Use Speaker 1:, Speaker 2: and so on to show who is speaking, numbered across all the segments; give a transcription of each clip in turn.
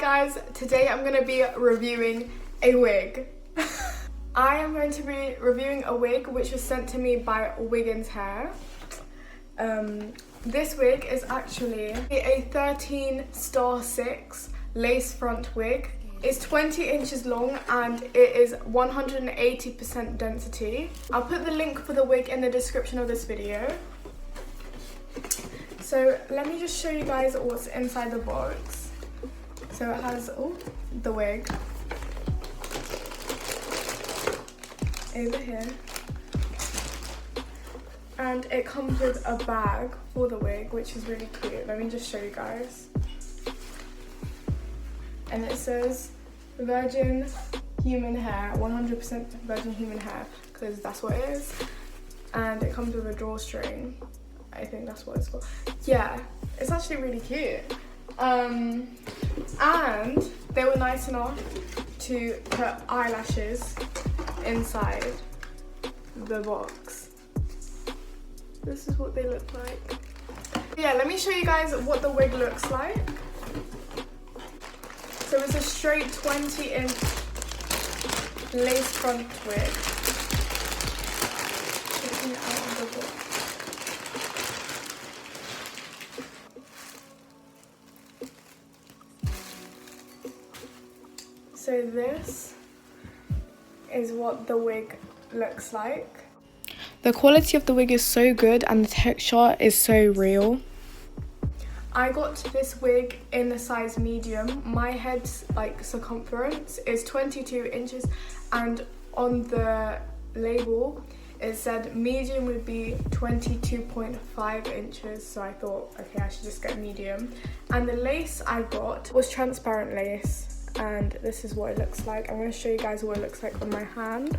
Speaker 1: guys, today I'm going to be reviewing a wig. I am going to be reviewing a wig which was sent to me by Wiggins Hair. This wig is actually a 13*6 lace front wig. It's 20 inches long and it is 180% density. I'll put the link for the wig in the description of this video. So let me just show you guys what's inside the box. So it has the wig over here, and it comes with a bag for the wig, which is really cute. Let me just show you guys. And it says virgin human hair, 100% virgin human hair, because that's what it is. And it comes with a drawstring. I think that's what it's called. Yeah, it's actually really cute. And they were nice enough to put eyelashes inside the box. This is what they look like. Yeah, let me show you guys what the wig looks like. So it's a straight 20-inch lace front wig. Taking it out of the box. So this is what the wig looks like. The quality of the wig is so good and the texture is so real. I got this wig in the size medium. My head's circumference is 22 inches and on the label it said medium would be 22.5 inches. So I thought, okay, I should just get medium. And the lace I got was transparent lace. And this is what it looks like. I'm going to show you guys what it looks like on my hand.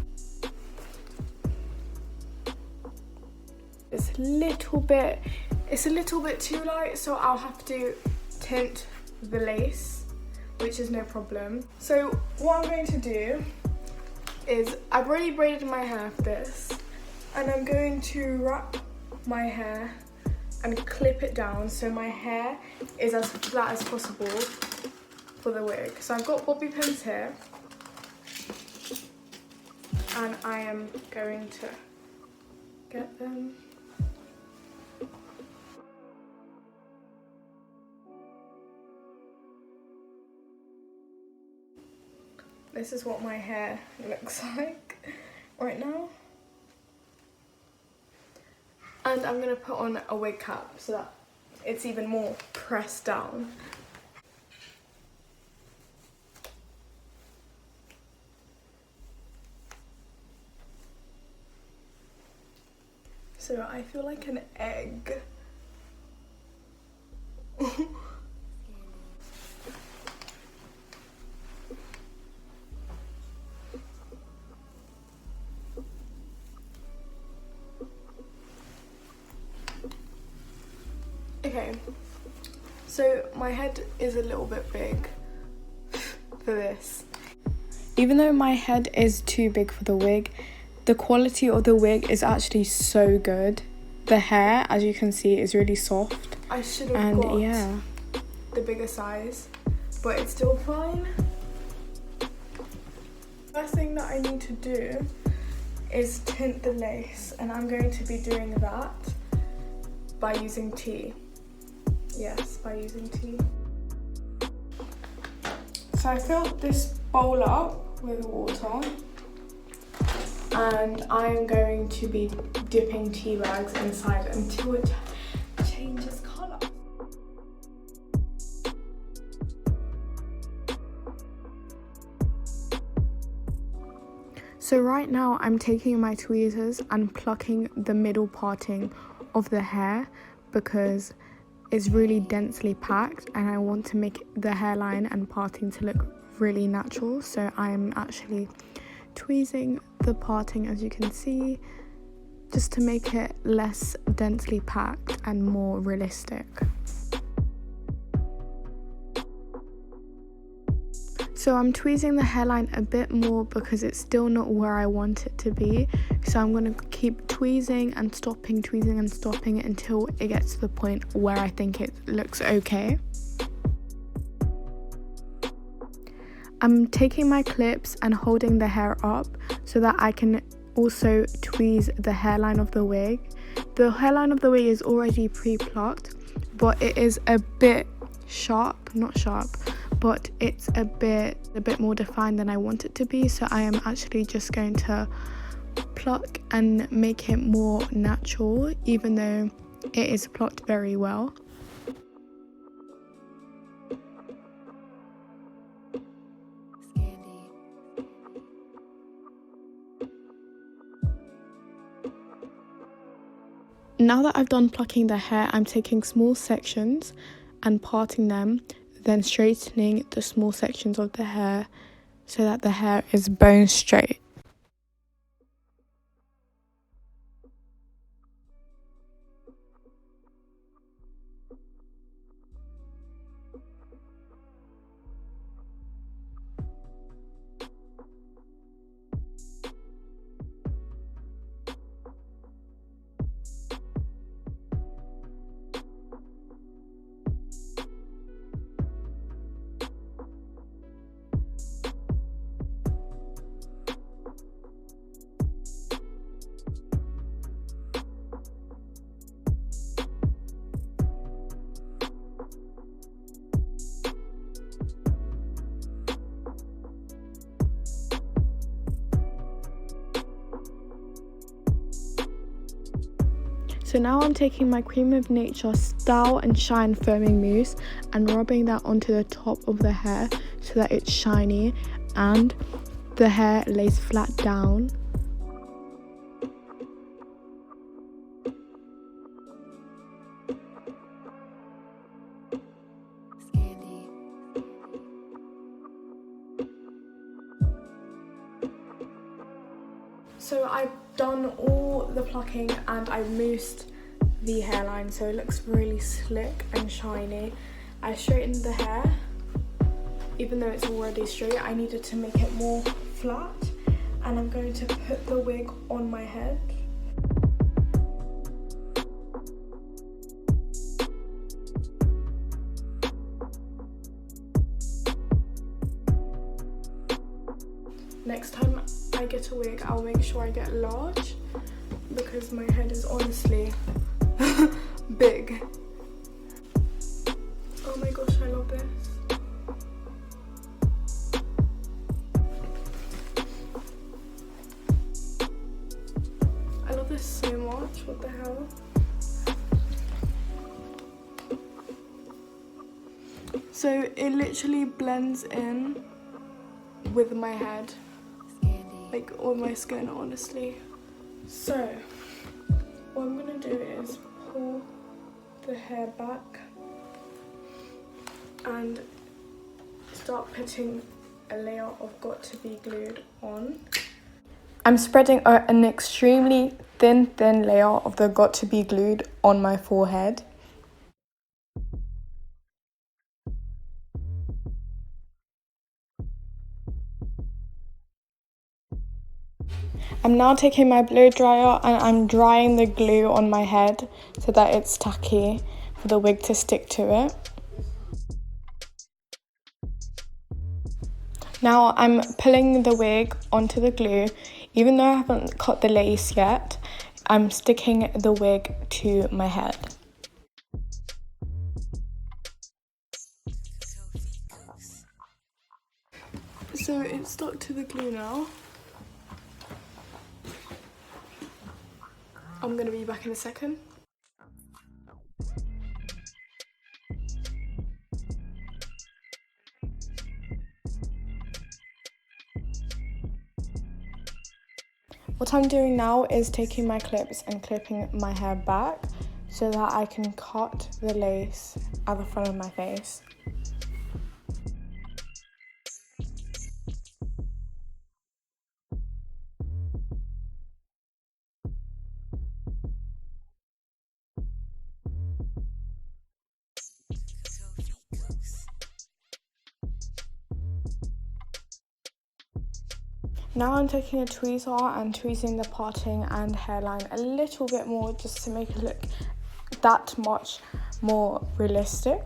Speaker 1: It's a little bit too light, so I'll have to tint the lace, which is no problem. So what I'm going to do is, I've already braided my hair for this, and I'm going to wrap my hair and clip it down so my hair is as flat as possible for the wig. So I've got bobby pins here and I am going to get them. This is what my hair looks like right now. And I'm going to put on a wig cap so that it's even more pressed down. So I feel like an egg. Okay, so my head is a little bit big for this. Even though my head is too big for the wig, the quality of the wig is actually so good. The hair, as you can see, is really soft. I should have got the bigger size, but it's still fine. First thing that I need to do is tint the lace, and I'm going to be doing that by using tea. Yes, by using tea. So I filled this bowl up with water. And I'm going to be dipping tea bags inside until it changes colour. So right now I'm taking my tweezers and plucking the middle parting of the hair because it's really densely packed and I want to make the hairline and parting to look really natural. So I'm actually tweezing the parting, as you can see, just to make it less densely packed and more realistic. So I'm tweezing the hairline a bit more because it's still not where I want it to be. So I'm going to keep tweezing and stopping until it gets to the point where I think it looks okay. I'm taking my clips and holding the hair up so that I can also tweeze the hairline of the wig. The hairline of the wig is already pre-plucked, but it is a bit not sharp, but it's a bit more defined than I want it to be, so I am actually just going to pluck and make it more natural, even though it is plucked very well. Now that I've done plucking the hair, I'm taking small sections and parting them, then straightening the small sections of the hair so that the hair is bone straight. So now I'm taking my Cream of Nature Style and Shine Foaming Mousse and rubbing that onto the top of the hair so that it's shiny and the hair lays flat down. So I've done all the plucking and I moussed the hairline so it looks really slick and shiny. I straightened the hair, even though it's already straight, I needed to make it more flat, and I'm going to put the wig on my head. Next time I get a wig, I'll make sure I get large because my head is honestly big. Oh my gosh, I love this. I love this so much, what the hell? So it literally blends in with my head. Like on my skin, honestly. So what I'm gonna do is pull the hair back and start putting a layer of Got To Be glued on. I'm spreading an extremely thin layer of the Got To Be glued on my forehead. I'm now taking my blow dryer and I'm drying the glue on my head so that it's tacky for the wig to stick to it. Now I'm pulling the wig onto the glue. Even though I haven't cut the lace yet, I'm sticking the wig to my head. So it's stuck to the glue now. I'm gonna be back in a second. What I'm doing now is taking my clips and clipping my hair back so that I can cut the lace at the front of my face. Now I'm taking a tweezer and tweezing the parting and hairline a little bit more just to make it look that much more realistic.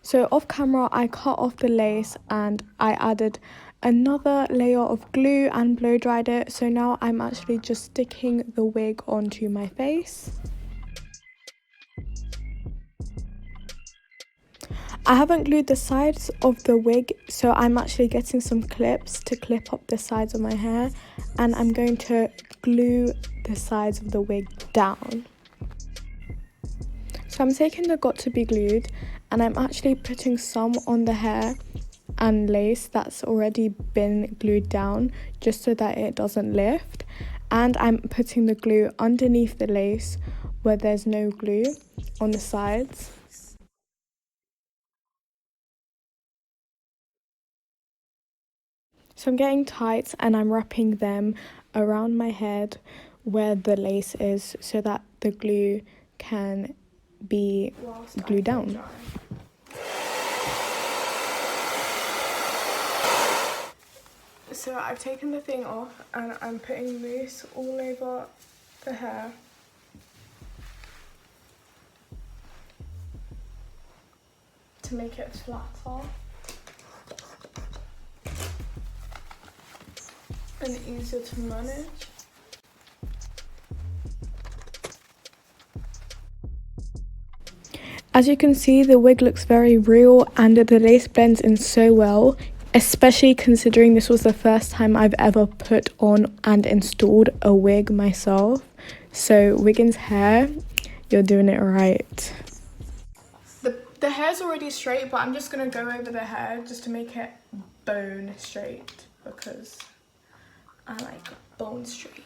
Speaker 1: So off camera, I cut off the lace and I added another layer of glue and blow dried it. So now I'm actually just sticking the wig onto my face. I haven't glued the sides of the wig, so I'm actually getting some clips to clip up the sides of my hair, and I'm going to glue the sides of the wig down. So I'm taking the got to be glued and I'm actually putting some on the hair and lace that's already been glued down just so that it doesn't lift, and I'm putting the glue underneath the lace where there's no glue on the sides. So I'm getting tights and I'm wrapping them around my head where the lace is so that the glue can be glued down. So I've taken the thing off and I'm putting mousse all over the hair. To make it flatter and easier to manage. As you can see, the wig looks very real and the lace blends in so well, especially considering this was the first time I've ever put on and installed a wig myself. So Wiggins Hair, you're doing it right. The hair's already straight, but I'm just going to go over the hair just to make it bone straight because I like bone straight.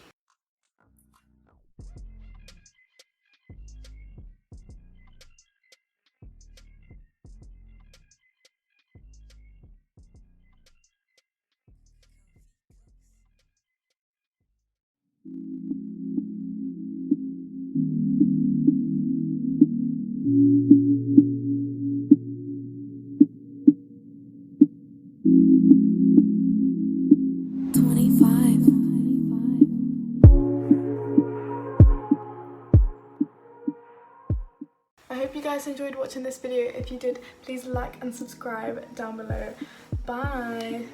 Speaker 1: I hope you guys enjoyed watching this video. If you did, please like and subscribe down below. Bye!